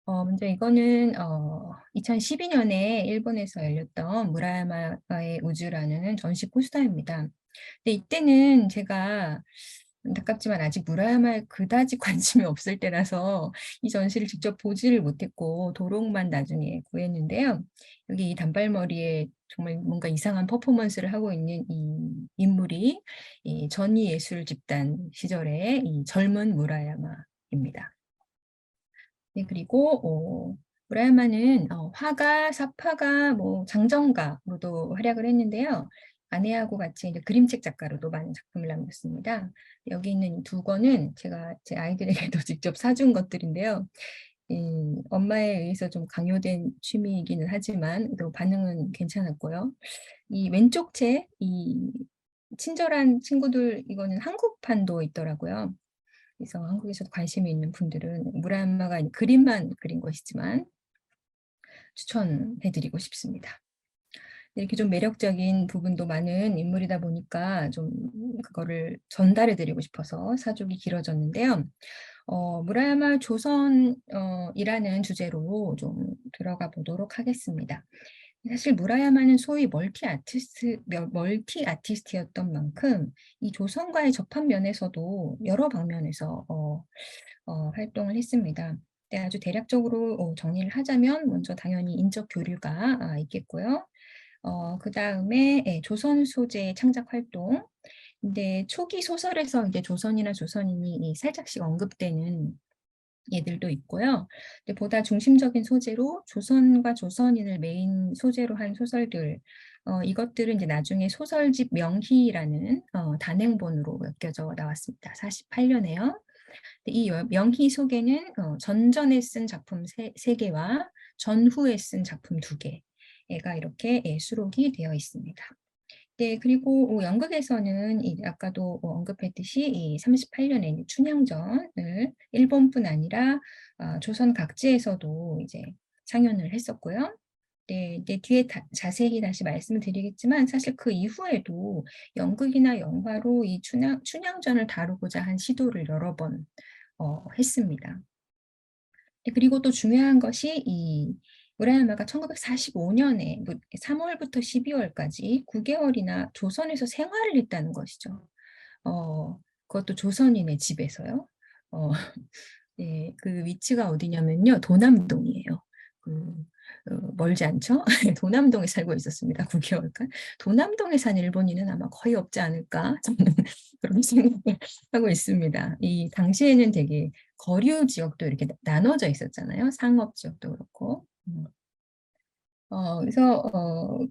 먼저 이거는 2012년에 일본에서 열렸던 무라야마의 우주라는 전시 포스터입니다. 근데 이때는 제가 안타깝지만 아직 무라야마에 그다지 관심이 없을 때라서 이 전시를 직접 보지를 못했고 도록만 나중에 구했는데요. 여기 이 단발머리에 정말 뭔가 이상한 퍼포먼스를 하고 있는 이 인물이 이 전위예술 집단 시절의 이 젊은 무라야마입니다. 네, 그리고 무라야마는 화가, 사파가, 뭐 장정가로도 활약을 했는데요. 아내하고 같이 이제 그림책 작가로도 많은 작품을 남겼습니다. 여기 있는 두 권은 제가 제 아이들에게도 직접 사준 것들인데요. 엄마에 의해서 좀 강요된 취미이기는 하지만 또 반응은 괜찮았고요. 이 왼쪽 책, 이 친절한 친구들 이거는 한국판도 있더라고요. 그래서 한국에서도 관심이 있는 분들은 무라야마가 그림만 그린 것이지만 추천해드리고 싶습니다. 이렇게 좀 매력적인 부분도 많은 인물이다 보니까 좀 그거를 전달해드리고 싶어서 사족이 길어졌는데요. 무라야마 조선이라는 주제로 좀 들어가 보도록 하겠습니다. 사실 무라야마는 소위 멀티 아티스트였던 만큼 이 조선과의 접한 면에서도 여러 방면에서 활동을 했습니다. 네, 아주 대략적으로 정리를 하자면 먼저 당연히 인적 교류가 있겠고요. 그 다음에 조선 소재 창작 활동. 근데 초기 소설에서 이제 조선이나 조선인이 살짝씩 언급되는 예들도 있고요. 근데 보다 중심적인 소재로 조선과 조선인을 메인 소재로 한 소설들, 이것들은 이제 나중에 소설집 명희라는 단행본으로 엮여져 나왔습니다. 48년에요. 이 명희 속에는 전전에 쓴 작품 세개와 전후에 쓴 작품 2개가 이렇게 수록이 되어 있습니다. 네, 그리고 연극에서는 아까도 언급했듯이 이 38년에 춘향전을 일본뿐 아니라 조선 각지에서도 이제 상연을 했었고요. 네, 이제 뒤에 자세히 다시 말씀을 드리겠지만 사실 그 이후에도 연극이나 영화로 이 춘향전을 다루고자 한 시도를 여러 번 했습니다. 네, 그리고 또 중요한 것이 이 무라야마가 1945년에 3월부터 12월까지 9개월이나 조선에서 생활을 했다는 것이죠. 그것도 조선인의 집에서요. 어, 네, 그 위치가 어디냐면요. 도남동이에요. 그, 멀지 않죠? 도남동에 살고 있었습니다. 9개월간. 도남동에 산 일본인은 아마 거의 없지 않을까? 저는 그런 생각을 하고 있습니다. 이 당시에는 되게 거류 지역도 이렇게 나눠져 있었잖아요. 상업 지역도 그렇고. 그래서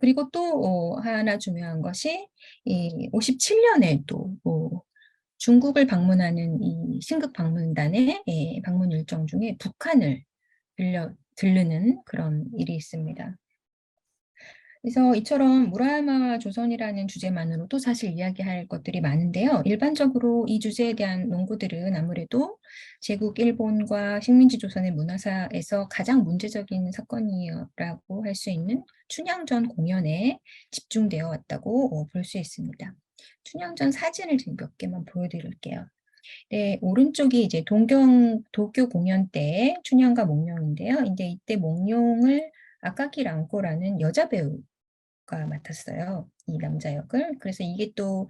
그리고 또 하나 중요한 것이 이 57년에 또 중국을 방문하는 이 신극 방문단의 방문 일정 중에 북한을 들르는 그런 일이 있습니다. 그래서 이처럼 무라야마 조선이라는 주제만으로도 사실 이야기할 것들이 많은데요. 일반적으로 이 주제에 대한 논구들은 아무래도 제국 일본과 식민지 조선의 문화사에서 가장 문제적인 사건이라고 할 수 있는 춘향전 공연에 집중되어 왔다고 볼 수 있습니다. 춘향전 사진을 지금 몇 개만 보여드릴게요. 네, 오른쪽이 이제 도쿄 공연 때 춘향과 몽룡인데요. 이제 이때 몽룡을 아카키 랑코라는 여자 배우가 맡았어요. 이 남자 역을. 그래서 이게 또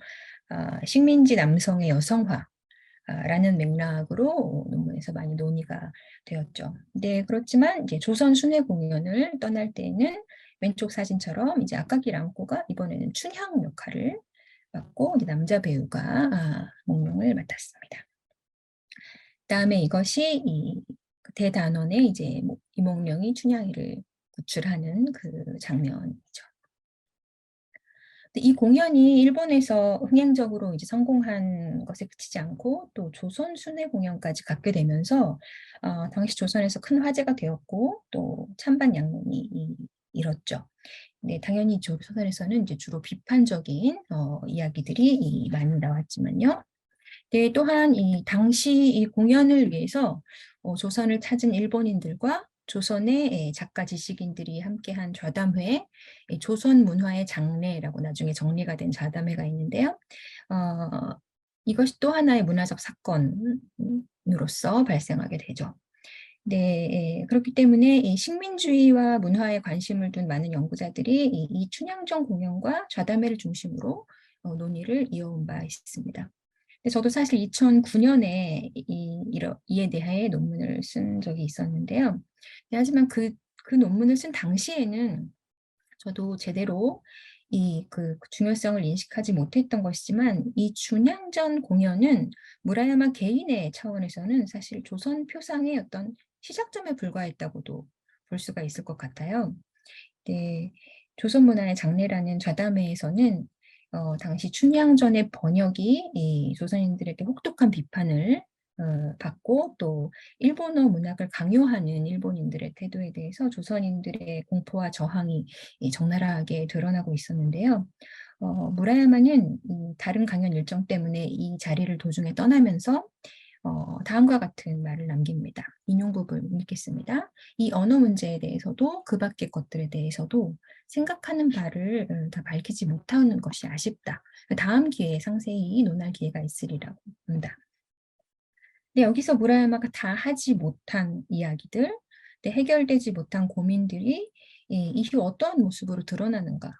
식민지 남성의 여성화라는 맥락으로 논문에서 많이 논의가 되었죠. 네, 그렇지만 이제 조선 순회 공연을 떠날 때는 왼쪽 사진처럼 이제 아카기 랑코가 이번에는 춘향 역할을 맡고 이제 남자 배우가 몽룡을 맡았습니다. 그다음에 이것이 이 대단원에 이제 이몽룡이 춘향이를 구출하는 그 장면이죠. 이 공연이 일본에서 흥행적으로 이제 성공한 것에 그치지 않고 또 조선 순회 공연까지 갖게 되면서 당시 조선에서 큰 화제가 되었고 또 찬반 양론이 일었죠. 네, 당연히 조선에서는 이제 주로 비판적인 이야기들이 많이 나왔지만요. 네, 또한 이 당시 이 공연을 위해서 조선을 찾은 일본인들과 조선의 작가 지식인들이 함께한 좌담회, 조선 문화의 장래라고 나중에 정리가 된 좌담회가 있는데요. 이것이 또 하나의 문화적 사건으로서 발생하게 되죠. 네, 예, 그렇기 때문에 이 식민주의와 문화에 관심을 둔 많은 연구자들이 이 춘향전 공연과 좌담회를 중심으로 논의를 이어온 바 있습니다. 근데 저도 사실 2009년에 이에 대해 논문을 쓴 적이 있었는데요. 네, 하지만 그 논문을 쓴 당시에는 저도 제대로 그 중요성을 인식하지 못했던 것이지만 이 춘향전 공연은 무라야마 개인의 차원에서는 사실 조선 표상의 어떤 시작점에 불과했다고도 볼 수가 있을 것 같아요. 네, 조선 문화의 장래라는 좌담회에서는 당시 춘향전의 번역이 이 조선인들에게 혹독한 비판을 받고 또 일본어 문학을 강요하는 일본인들의 태도에 대해서 조선인들의 공포와 저항이 적나라하게 드러나고 있었는데요. 무라야마는 다른 강연 일정 때문에 이 자리를 도중에 떠나면서 다음과 같은 말을 남깁니다. 인용 부분 읽겠습니다. 이 언어 문제에 대해서도 그 밖의 것들에 대해서도 생각하는 바를 다 밝히지 못하는 것이 아쉽다. 다음 기회에 상세히 논할 기회가 있으리라고 합니다. 네, 여기서 무라야마가 다 하지 못한 이야기들, 네, 해결되지 못한 고민들이 이후 어떠한 모습으로 드러나는가.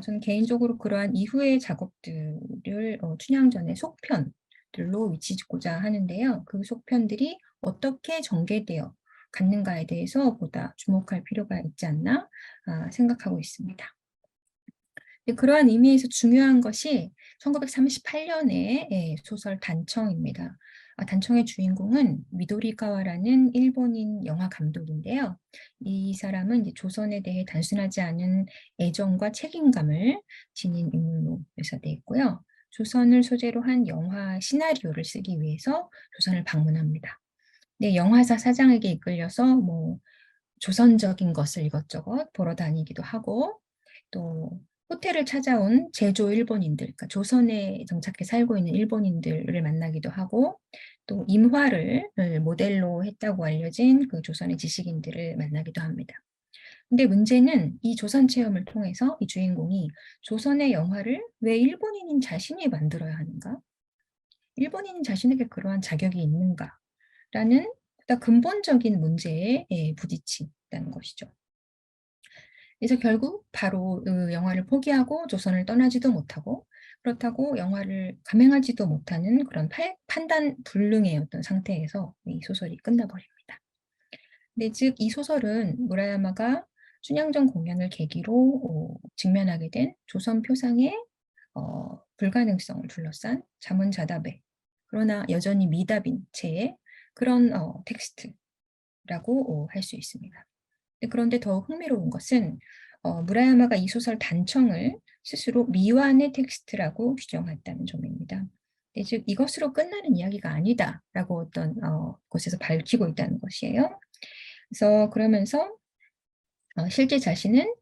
저는 개인적으로 그러한 이후의 작업들을 춘향전의 속편들로 위치짓고자 하는데요. 그 속편들이 어떻게 전개되어 갔는가에 대해서 보다 주목할 필요가 있지 않나 생각하고 있습니다. 그러한 의미에서 중요한 것이 1938년의 소설 단청입니다. 단청의 주인공은 미도리가와라는 일본인 영화 감독인데요. 이 사람은 이제 조선에 대해 단순하지 않은 애정과 책임감을 지닌 인물로 묘사되어 있고요. 조선을 소재로 한 영화 시나리오를 쓰기 위해서 조선을 방문합니다. 네, 영화사 사장에게 이끌려서 뭐 조선적인 것을 이것저것 보러 다니기도 하고 또 호텔을 찾아온 제조 일본인들, 그러니까 조선에 정착해 살고 있는 일본인들을 만나기도 하고 또 임화를 모델로 했다고 알려진 그 조선의 지식인들을 만나기도 합니다. 근데 문제는 이 조선 체험을 통해서 이 주인공이 조선의 영화를 왜 일본인인 자신이 만들어야 하는가? 일본인 자신에게 그러한 자격이 있는가라는 보다 근본적인 문제에 부딪힌다는 것이죠. 그래서 결국 바로 영화를 포기하고 조선을 떠나지도 못하고 그렇다고 영화를 감행하지도 못하는 그런 판단 불능의 어떤 상태에서 이 소설이 끝나버립니다. 근데 즉 이 소설은 무라야마가 춘향전 공연을 계기로 직면하게 된 조선 표상의 불가능성을 둘러싼 자문자답의 그러나 여전히 미답인 채의 그런 텍스트라고 할 수 있습니다. 그런데 더 흥미로운 것은 무라야마가 이 소설 단청을 스스로 미완의 텍스트라고 규정했다는 점입니다. 즉 이것으로 끝나는 이야기가 아니다라고 어떤 곳에서 밝히고 있다는 것이에요. 그래서 그러면서 실제 자신은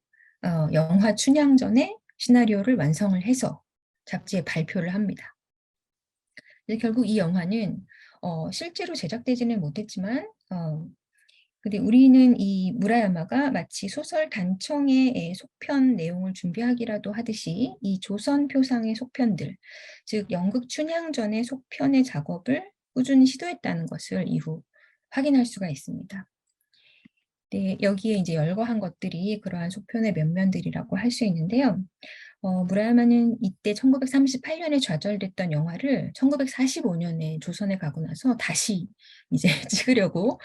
영화 춘향전의 시나리오를 완성을 해서 잡지에 발표를 합니다. 결국 이 영화는 실제로 제작되지는 못했지만 근데 우리는 이 무라야마가 마치 소설 단청의 속편 내용을 준비하기라도 하듯이 이 조선 표상의 속편들, 즉 연극 춘향전의 속편의 작업을 꾸준히 시도했다는 것을 이후 확인할 수가 있습니다. 네, 여기에 이제 열거한 것들이 그러한 속편의 면면들이라고 할 수 있는데요. 무라야마는 이때 1938년에 좌절됐던 영화를 1945년에 조선에 가고 나서 다시 이제 찍으려고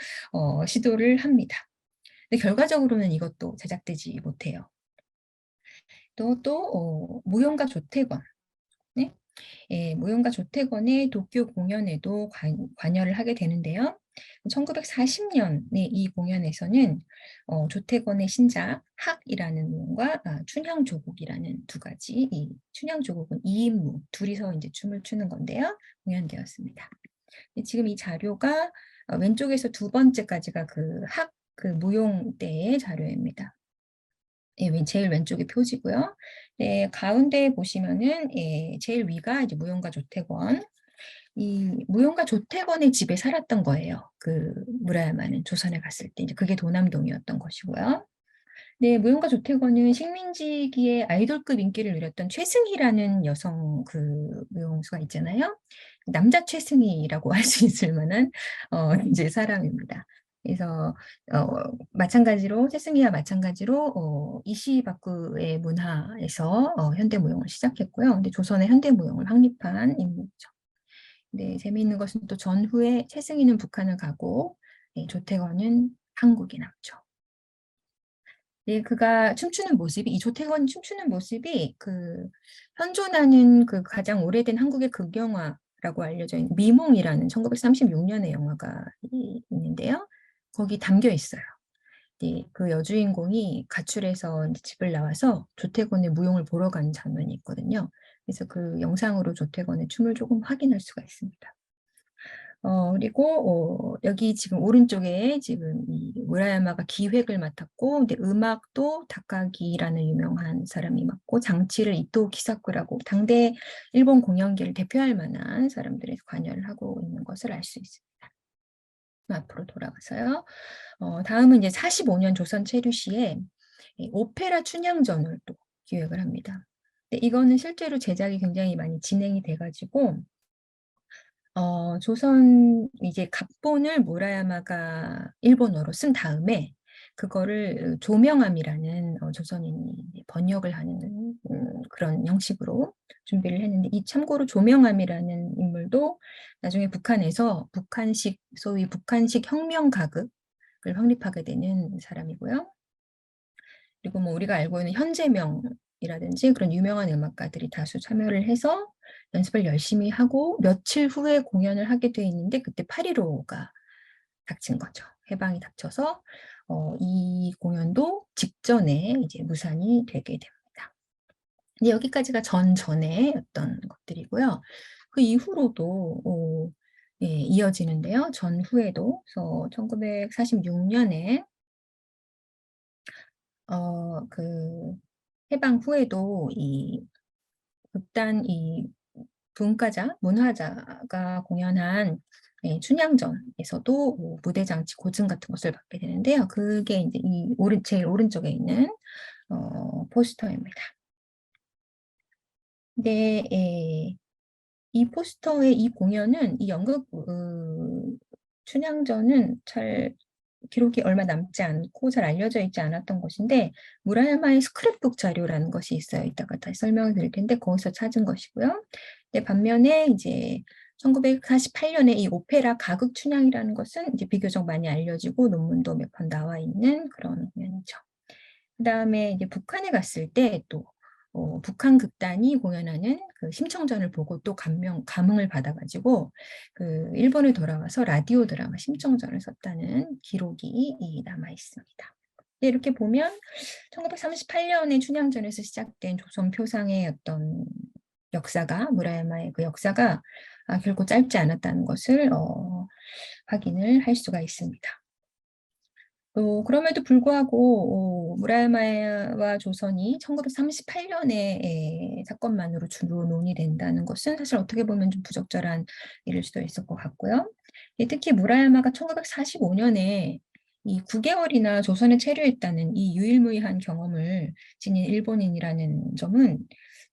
시도를 합니다. 근데 결과적으로는 이것도 제작되지 못해요. 또 무용가 조태권, 네? 예, 무용가 조태권의 도쿄 공연에도 관여를 하게 되는데요. 1940년에 이 공연에서는 조태권의 신작 학이라는 무용과 춘향조국이라는 두 가지, 이 춘향조국은 2인무, 둘이서 이제 춤을 추는 건데요. 공연되었습니다. 지금 이 자료가 왼쪽에서 두 번째까지가 그 무용 때의 자료입니다. 예, 제일 왼쪽이 표지고요. 네, 가운데 보시면은 제일 위가 이제 무용가 조태권. 이 무용가 조태권의 집에 살았던 거예요. 그 무라야마는 조선에 갔을 때 이제 그게 도남동이었던 것이고요. 네, 무용가 조태권은 식민지기에 아이돌급 인기를 누렸던 최승희라는 여성 그 무용수가 있잖아요. 남자 최승희라고 할 수 있을 만한 이제 사람입니다. 그래서 마찬가지로 세승이와 마찬가지로 이시바쿠의 문화에서 현대무용을 시작했고요. 근데 조선의 현대무용을 확립한 인물이죠. 네, 재미있는 것은 또 전후에 세승이는 북한을 가고 조태건은 한국에 남죠. 네, 그가 춤추는 모습이 이 조태건이 춤추는 모습이 그 현존하는 그 가장 오래된 한국의 극영화라고 알려져 있는 미몽이라는 1936년의 영화가 있는데요. 거기 담겨 있어요. 네, 그 여주인공이 가출해서 이제 집을 나와서 조태건의 무용을 보러 가는 장면이 있거든요. 그래서 그 영상으로 조태건의 춤을 조금 확인할 수가 있습니다. 그리고 여기 지금 오른쪽에 지금 이 무라야마가 기획을 맡았고, 근데 음악도 다카기라는 유명한 사람이 맡고, 장치를 이토 키사쿠라고 당대 일본 공연계를 대표할 만한 사람들이 관여를 하고 있는 것을 알 수 있습니다. 앞으로 돌아가서요. 다음은 이제 45년 조선 체류시에 오페라 춘향전을 또 기획을 합니다. 근데 이거는 실제로 제작이 굉장히 많이 진행이 돼가지고 조선 이제 각본을 무라야마가 일본어로 쓴 다음에 그거를 조명암이라는 조선인이 번역을 하는 그런 형식으로 준비를 했는데 이 참고로 조명암이라는 인물도 나중에 북한에서 북한식 소위 북한식 혁명 가극을 확립하게 되는 사람이고요. 그리고 뭐 우리가 알고 있는 현재명이라든지 그런 유명한 음악가들이 다수 참여를 해서 연습을 열심히 하고 며칠 후에 공연을 하게 돼 있는데 그때 8.15가 닥친 거죠. 해방이 닥쳐서 이 공연도 직전에 이제 무산이 되게 됩니다. 근데 여기까지가 전전의 어떤 것들이고요. 그 이후로도 예, 이어지는데요. 전후에도 그래서 1946년에 그 해방 후에도 이 극단 이 문과자, 문화자가 공연한 춘향전에서도 뭐 무대 장치 고증 같은 것을 받게 되는데요. 그게 이제 이 제일 오른쪽에 있는 포스터입니다. 근데 이 포스터의 이 공연은 이 연극 춘향전은 잘 기록이 얼마 남지 않고 잘 알려져 있지 않았던 것인데 무라야마의 스크랩북 자료라는 것이 있어요. 이따가 다시 설명을 드릴 텐데 거기서 찾은 것이고요. 근데 반면에 이제 1948년에 이 오페라 가극 춘향이라는 것은 이제 비교적 많이 알려지고 논문도 몇 편 나와 있는 그런 공연이죠. 그다음에 이제 북한에 갔을 때 또 북한 극단이 공연하는 그 심청전을 보고 또 감흥을 받아가지고 그 일본에 돌아와서 라디오 드라마 심청전을 썼다는 기록이 남아 있습니다. 이렇게 보면 1938년에 춘향전에서 시작된 조선 표상의 어떤 역사가 무라야마의 그 역사가 결코 짧지 않았다는 것을 확인을 할 수가 있습니다. 그럼에도 불구하고 무라야마와 조선이 1938년에 사건만으로 주로 논의된다는 것은 사실 어떻게 보면 좀 부적절한 일일 수도 있을 것 같고요. 특히 무라야마가 1945년에 이 9개월이나 조선에 체류했다는 이 유일무이한 경험을 지닌 일본인이라는 점은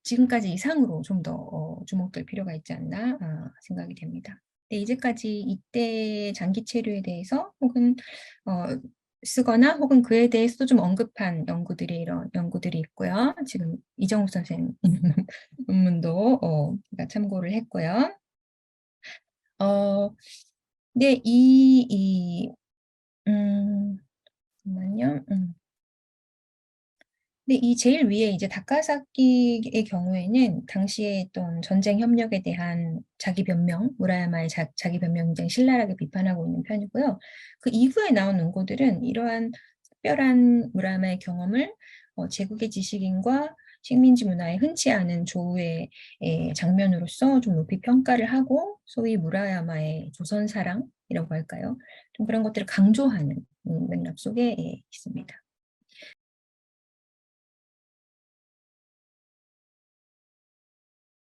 지금까지 이상으로 좀 더 주목될 필요가 있지 않나 생각이 됩니다. 이제까지 이때 장기 체류에 대해서 혹은 쓰거나 혹은 그에 대해서도 좀 언급한 이런 연구들이 있고요. 지금 이정우 선생 논문도 제가 참고를 했고요. 근데 잠깐만요. 근데 이 제일 위에 이제 다카사키의 경우에는 당시에 있던 전쟁 협력에 대한 자기 변명, 무라야마의 자기 변명 굉장히 신랄하게 비판하고 있는 편이고요. 그 이후에 나온 논고들은 이러한 특별한 무라야마의 경험을 제국의 지식인과 식민지 문화에 흔치 않은 조우의 장면으로서 좀 높이 평가를 하고 소위 무라야마의 조선 사랑이라고 할까요? 좀 그런 것들을 강조하는 맥락 속에 있습니다.